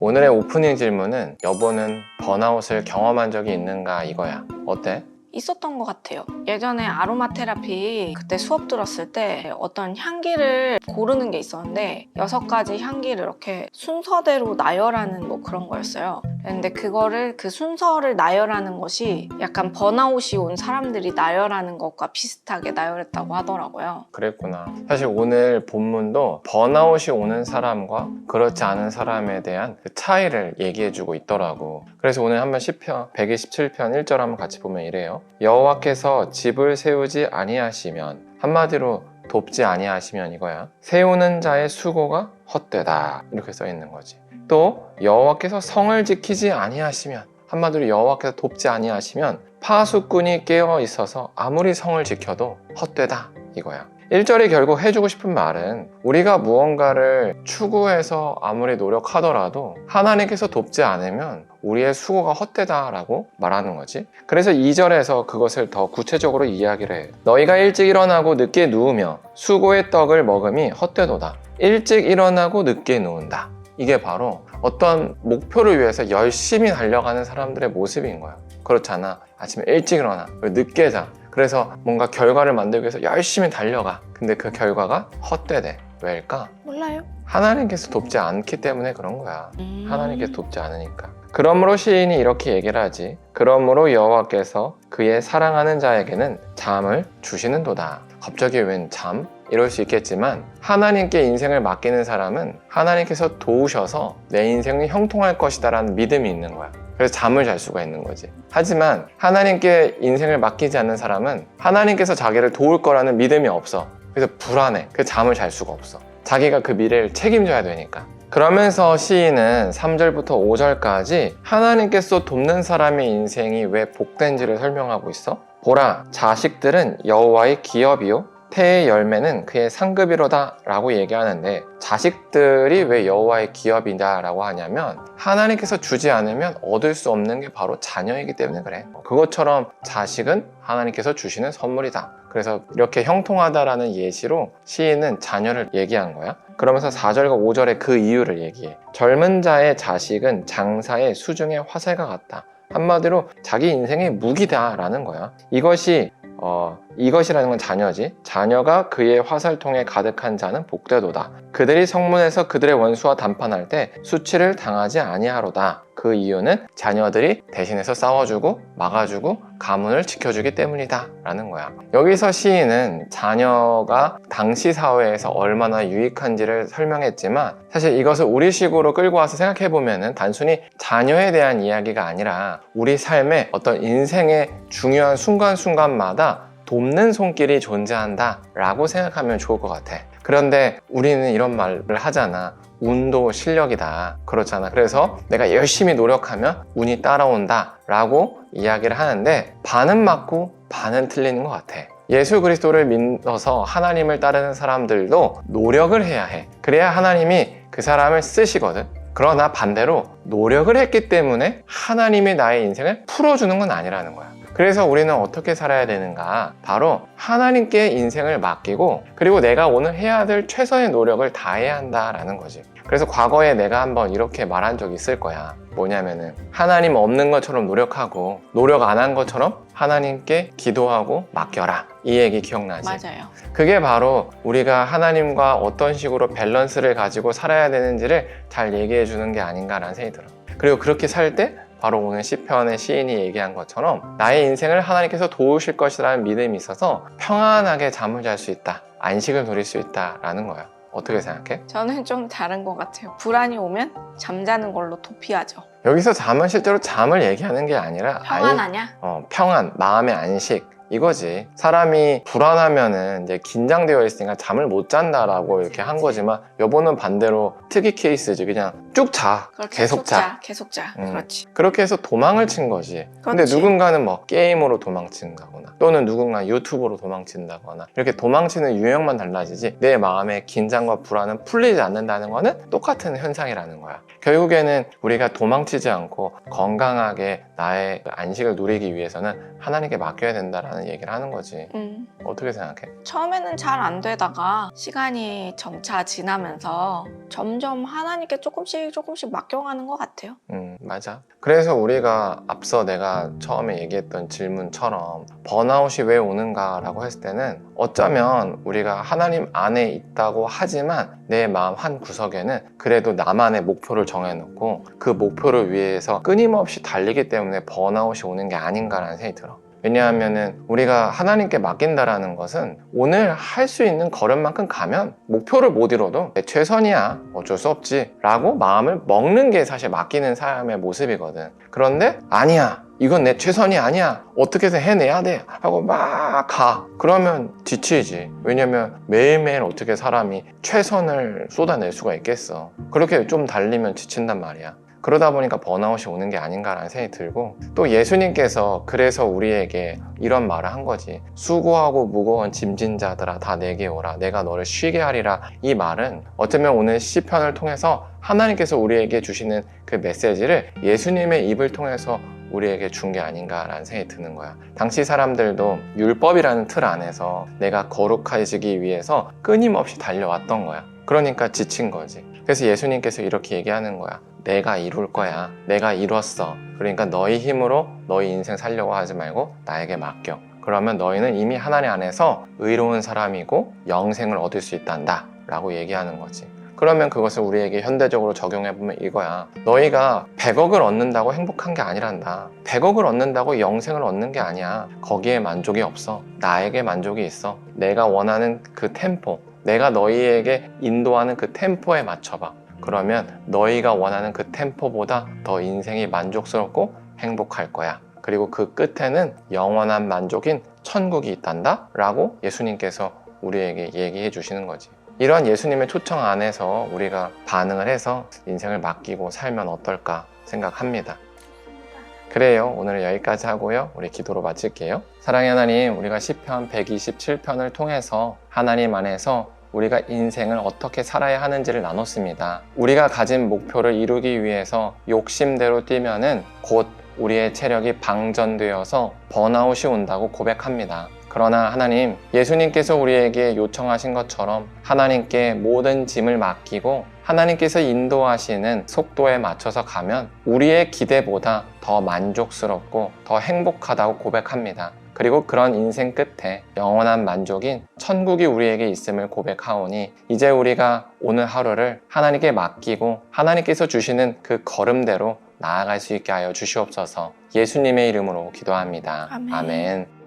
오늘의 오프닝 질문은 여보는 번아웃을 경험한 적이 있는가 이거야. 어때? 있었던 것 같아요. 예전에 아로마 테라피 그때 수업 들었을 때 어떤 향기를 고르는 게 있었는데 6가지 향기를 이렇게 순서대로 나열하는 뭐 그런 거였어요. 근데 그거를 그 순서를 나열하는 것이 약간 번아웃이 온 사람들이 나열하는 것과 비슷하게 나열했다고 하더라고요. 그랬구나. 사실 오늘 본문도 번아웃이 오는 사람과 그렇지 않은 사람에 대한 그 차이를 얘기해주고 있더라고. 그래서 오늘 한번 시편 127편 1절 한번 같이 보면 이래요. 여호와께서 집을 세우지 아니하시면, 한마디로 돕지 아니하시면 이거야. 세우는 자의 수고가 헛되다, 이렇게 써 있는 거지. 또 여호와께서 성을 지키지 아니하시면, 한마디로 여호와께서 돕지 아니하시면 파수꾼이 깨어 있어서 아무리 성을 지켜도 헛되다, 이거야. 1절이 결국 해주고 싶은 말은 우리가 무언가를 추구해서 아무리 노력하더라도 하나님께서 돕지 않으면 우리의 수고가 헛되다라고 말하는 거지. 그래서 2절에서 그것을 더 구체적으로 이야기를 해. 너희가 일찍 일어나고 늦게 누우며 수고의 떡을 먹음이 헛되도다. 일찍 일어나고 늦게 누운다. 이게 바로 어떤 목표를 위해서 열심히 달려가는 사람들의 모습인 거야. 그렇잖아. 아침에 일찍 일어나, 늦게 자. 그래서 뭔가 결과를 만들기 위해서 열심히 달려가. 근데 그 결과가 헛되대. 왜일까? 몰라요. 하나님께서 돕지 않기 때문에 그런 거야. 하나님께서 돕지 않으니까. 그러므로 시인이 이렇게 얘기를 하지. 그러므로 여호와께서 그의 사랑하는 자에게는 잠을 주시는도다. 갑자기 웬 잠? 이럴 수 있겠지만 하나님께 인생을 맡기는 사람은 하나님께서 도우셔서 내 인생이 형통할 것이다 라는 믿음이 있는 거야. 그래서 잠을 잘 수가 있는 거지. 하지만 하나님께 인생을 맡기지 않는 사람은 하나님께서 자기를 도울 거라는 믿음이 없어. 그래서 불안해. 그래서 잠을 잘 수가 없어. 자기가 그 미래를 책임져야 되니까. 그러면서 시인은 3절부터 5절까지 하나님께서 돕는 사람의 인생이 왜 복된지를 설명하고 있어. 보라, 자식들은 여호와의 기업이요 태의 열매는 그의 상급이로다 라고 얘기하는데, 자식들이 왜 여호와의 기업이다 라고 하냐면 하나님께서 주지 않으면 얻을 수 없는 게 바로 자녀이기 때문에 그래. 그것처럼 자식은 하나님께서 주시는 선물이다. 그래서 이렇게 형통하다라는 예시로 시인은 자녀를 얘기한 거야. 그러면서 4절과 5절에 그 이유를 얘기해. 젊은 자의 자식은 장사의 수중의 화살과 같다. 한마디로 자기 인생의 무기다 라는 거야. 이것이라는 건 자녀지. 자녀가 그의 화살통에 가득한 자는 복되도다. 그들이 성문에서 그들의 원수와 담판할 때 수치를 당하지 아니하로다. 그 이유는 자녀들이 대신해서 싸워주고 막아주고 가문을 지켜주기 때문이다 라는 거야. 여기서 시인은 자녀가 당시 사회에서 얼마나 유익한지를 설명했지만, 사실 이것을 우리식으로 끌고 와서 생각해보면 단순히 자녀에 대한 이야기가 아니라 우리 삶의 어떤 인생의 중요한 순간순간마다 돕는 손길이 존재한다 라고 생각하면 좋을 것 같아. 그런데 우리는 이런 말을 하잖아. 운도 실력이다. 그렇잖아. 그래서 내가 열심히 노력하면 운이 따라온다 라고 이야기를 하는데, 반은 맞고 반은 틀리는 것 같아. 예수 그리스도를 믿어서 하나님을 따르는 사람들도 노력을 해야 해. 그래야 하나님이 그 사람을 쓰시거든. 그러나 반대로 노력을 했기 때문에 하나님이 나의 인생을 풀어주는 건 아니라는 거야. 그래서 우리는 어떻게 살아야 되는가? 바로 하나님께 인생을 맡기고, 그리고 내가 오늘 해야 될 최선의 노력을 다해야 한다라는 거지. 그래서 과거에 내가 한번 이렇게 말한 적이 있을 거야. 뭐냐면은 하나님 없는 것처럼 노력하고 노력 안 한 것처럼 하나님께 기도하고 맡겨라. 이 얘기 기억나지? 맞아요. 그게 바로 우리가 하나님과 어떤 식으로 밸런스를 가지고 살아야 되는지를 잘 얘기해 주는 게 아닌가라는 생각이 들어. 그리고 그렇게 살 때 바로 오늘 시편의 시인이 얘기한 것처럼 나의 인생을 하나님께서 도우실 것이라는 믿음이 있어서 평안하게 잠을 잘 수 있다, 안식을 누릴 수 있다라는 거야. 어떻게 생각해? 저는 좀 다른 것 같아요. 불안이 오면 잠자는 걸로 도피하죠. 여기서 잠은 실제로 잠을 얘기하는 게 아니라 평안하냐? 평안, 마음의 안식 이거지. 사람이 불안하면은 이제 긴장되어 있으니까 잠을 못 잔다라고 이렇게 한 거지만, 여보는 반대로 특이 케이스지. 그냥 쭉 자. 계속 자. 계속 자. 그렇지. 그렇게 해서 도망을 친 거지. 근데 그렇지. 누군가는 뭐 게임으로 도망친다거나 또는 누군가 유튜브로 도망친다거나 이렇게 도망치는 유형만 달라지지 내 마음의 긴장과 불안은 풀리지 않는다는 거는 똑같은 현상이라는 거야. 결국에는 우리가 도망치지 않고 건강하게 나의 안식을 누리기 위해서는 하나님께 맡겨야 된다라는 얘기를 하는 거지. 어떻게 생각해? 처음에는 잘 안 되다가 시간이 점차 지나면서 점점 하나님께 조금씩 맡겨가는 것 같아요. 맞아. 그래서 우리가 앞서 내가 처음에 얘기했던 질문처럼 번아웃이 왜 오는가라고 했을 때는 어쩌면 우리가 하나님 안에 있다고 하지만 내 마음 한 구석에는 그래도 나만의 목표를 정해놓고 그 목표를 위해서 끊임없이 달리기 때문에 번아웃이 오는 게 아닌가라는 생각이 들어. 왜냐하면은 우리가 하나님께 맡긴다라는 것은 오늘 할 수 있는 걸음만큼 가면 목표를 못 이뤄도 내 최선이야, 어쩔 수 없지 라고 마음을 먹는 게 사실 맡기는 사람의 모습이거든. 그런데 아니야, 이건 내 최선이 아니야, 어떻게 해서 해내야 돼 하고 막 가. 그러면 지치지. 왜냐면 매일매일 어떻게 사람이 최선을 쏟아낼 수가 있겠어. 그렇게 좀 달리면 지친단 말이야. 그러다 보니까 번아웃이 오는 게 아닌가라는 생각이 들고, 또 예수님께서 그래서 우리에게 이런 말을 한 거지. 수고하고 무거운 짐진 자들아 다 내게 오라, 내가 너를 쉬게 하리라. 이 말은 어쩌면 오늘 시편을 통해서 하나님께서 우리에게 주시는 그 메시지를 예수님의 입을 통해서 우리에게 준 게 아닌가라는 생각이 드는 거야. 당시 사람들도 율법이라는 틀 안에서 내가 거룩해지기 위해서 끊임없이 달려왔던 거야. 그러니까 지친 거지. 그래서 예수님께서 이렇게 얘기하는 거야. 내가 이룰 거야. 내가 이뤘어. 그러니까 너희 힘으로 너희 인생 살려고 하지 말고 나에게 맡겨. 그러면 너희는 이미 하나님 안에서 의로운 사람이고 영생을 얻을 수 있단다 라고 얘기하는 거지. 그러면 그것을 우리에게 현대적으로 적용해보면 이거야. 너희가 100억을 얻는다고 행복한 게 아니란다. 100억을 얻는다고 영생을 얻는 게 아니야. 거기에 만족이 없어. 나에게 만족이 있어. 내가 원하는 그 템포, 내가 너희에게 인도하는 그 템포에 맞춰봐. 그러면 너희가 원하는 그 템포보다 더 인생이 만족스럽고 행복할 거야. 그리고 그 끝에는 영원한 만족인 천국이 있단다 라고 예수님께서 우리에게 얘기해 주시는 거지. 이런 예수님의 초청 안에서 우리가 반응을 해서 인생을 맡기고 살면 어떨까 생각합니다. 그래요. 오늘은 여기까지 하고요. 우리 기도로 마칠게요. 사랑의 하나님, 우리가 시편 127편을 통해서 하나님 안에서 우리가 인생을 어떻게 살아야 하는지를 나눴습니다. 우리가 가진 목표를 이루기 위해서 욕심대로 뛰면은 곧 우리의 체력이 방전되어서 번아웃이 온다고 고백합니다. 그러나 하나님, 예수님께서 우리에게 요청하신 것처럼 하나님께 모든 짐을 맡기고 하나님께서 인도하시는 속도에 맞춰서 가면 우리의 기대보다 더 만족스럽고 더 행복하다고 고백합니다. 그리고 그런 인생 끝에 영원한 만족인 천국이 우리에게 있음을 고백하오니 이제 우리가 오늘 하루를 하나님께 맡기고 하나님께서 주시는 그 걸음대로 나아갈 수 있게 하여 주시옵소서. 예수님의 이름으로 기도합니다. 아멘. 아멘.